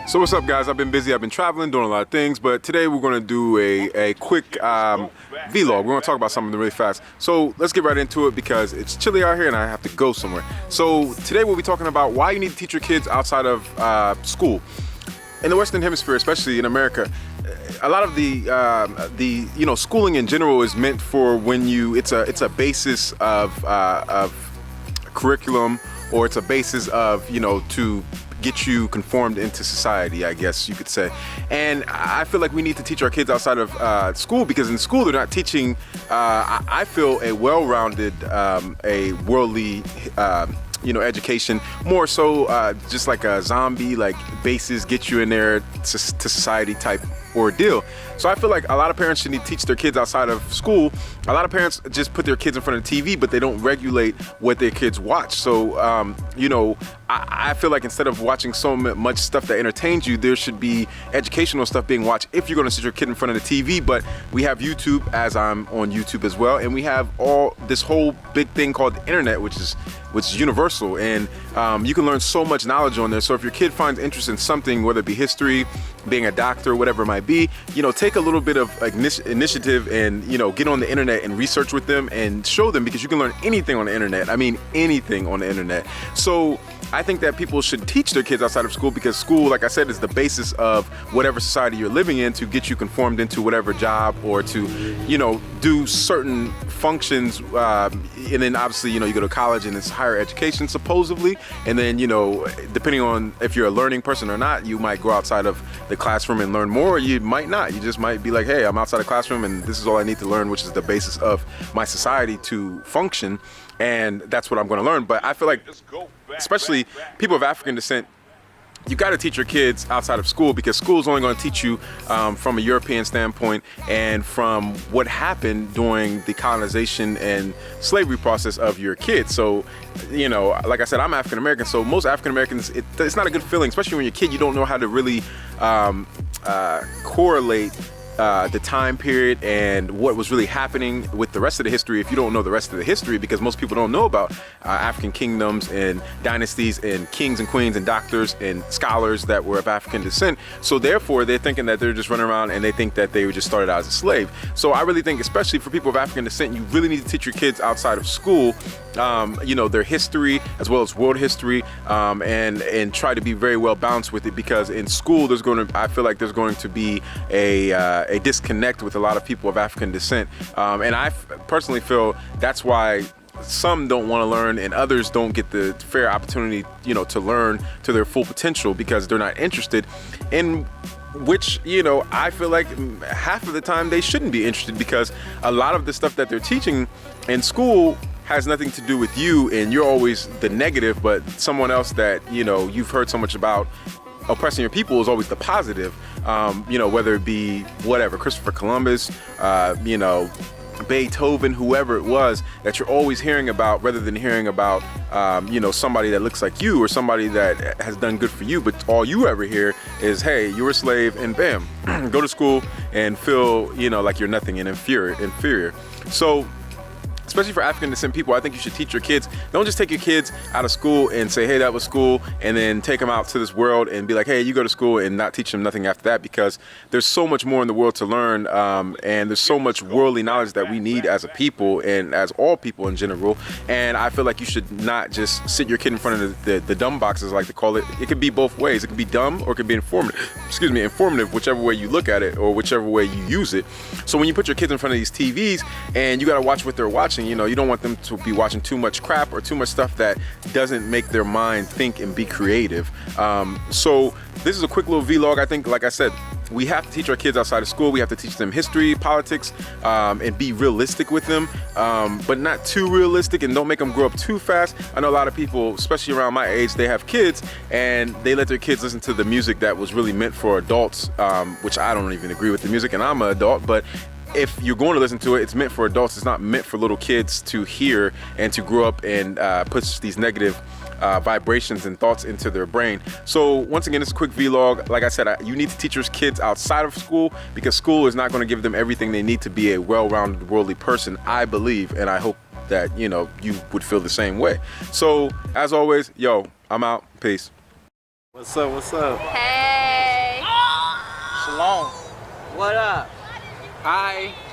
So what's up, guys? I've been busy, I've been traveling, doing a lot of things, but today we're going to do a quick vlog. We're going to talk about something really fast. So let's get right into it because it's chilly out here and I have to go somewhere. So today we'll be talking about why you need to teach your kids outside of school. In the Western Hemisphere, especially in America, a lot of the schooling in general is meant for when it's a basis of curriculum, or it's a basis of to get you conformed into society, I guess you could say. And I feel like we need to teach our kids outside of school, because in school they're not teaching, I feel, a well-rounded, a worldly education. More so just like a zombie, like basis, get you in there to society type ordeal. So I feel like a lot of parents should need to teach their kids outside of school. A lot of parents just put their kids in front of the TV, but they don't regulate what their kids watch. So I feel like instead of watching so much stuff that entertains you, there should be educational stuff being watched if you're going to sit your kid in front of the TV. But we have YouTube, as I'm on YouTube as well, and we have this whole big thing called the internet, which is universal, and you can learn so much knowledge on there. So if your kid finds interest in something, whether it be history, being a doctor, whatever it might be, take a little bit of initiative and get on the internet and research with them and show them, because you can learn anything on the internet. I mean, anything on the internet. So I think that people should teach their kids outside of school, because school, like I said, is the basis of whatever society you're living in, to get you conformed into whatever job, or to do certain functions, and then obviously you go to college and it's higher education supposedly, and then depending on if you're a learning person or not, you might go outside of the classroom and learn more, or you might not. You just might be like, hey, I'm outside the classroom and this is all I need to learn, which is the basis of my society to function, and that's what I'm going to learn. But I feel like, especially people of African descent, you got to teach your kids outside of school, because school is only going to teach you from a European standpoint and from what happened during the colonization and slavery process of your kids. So, like I said, I'm African American, so most African Americans, it's not a good feeling, especially when you're a kid. You don't know how to really correlate the time period and what was really happening with the rest of the history, if you don't know the rest of the history, because most people don't know about African kingdoms and dynasties and kings and queens and doctors and scholars that were of African descent. So therefore they're thinking that they're just running around and they think that they were just started out as a slave. So I really think, especially for people of African descent, you really need to teach your kids outside of school their history as well as world history, and try to be very well balanced with it, because in school I feel like there's going to be a disconnect with a lot of people of African descent, and I personally feel that's why some don't want to learn and others don't get the fair opportunity to learn to their full potential, because they're not interested in, which I feel like half of the time they shouldn't be interested, because a lot of the stuff that they're teaching in school has nothing to do with you, and you're always the negative, but someone else that you've heard so much about oppressing your people is always the positive. Whether it be whatever, Christopher Columbus, Beethoven, whoever it was that you're always hearing about, rather than hearing about somebody that looks like you or somebody that has done good for you. But all you ever hear is, hey, you're a slave, and bam, go to school and feel like you're nothing and inferior. So especially for African descent people, I think you should teach your kids. Don't just take your kids out of school and say, hey, that was school, and then take them out to this world and be like, hey, you go to school, and not teach them nothing after that, because there's so much more in the world to learn, and there's so much worldly knowledge that we need as a people and as all people in general. And I feel like you should not just sit your kid in front of the dumb boxes, like to call it. It could be both ways. It could be dumb or it could be informative, whichever way you look at it or whichever way you use it. So when you put your kids in front of these TVs and you got to watch what they're watching, you don't want them to be watching too much crap or too much stuff that doesn't make their mind think and be creative. So this is a quick little vlog. I think, like I said, we have to teach our kids outside of school. We have to teach them history, politics, and be realistic with them, but not too realistic, and don't make them grow up too fast. I know a lot of people, especially around my age, they have kids and they let their kids listen to the music that was really meant for adults, which I don't even agree with the music, and I'm an adult, but if you're going to listen to it, it's meant for adults. It's not meant for little kids to hear and to grow up and push these negative vibrations and thoughts into their brain. So once again, this is a quick vlog. Like I said, you need to teach your kids outside of school, because school is not going to give them everything they need to be a well-rounded worldly person, I believe, and I hope that you would feel the same way. So as always, yo, I'm out. Peace. What's up? What's up? Hey. Shalom. What up? Hi.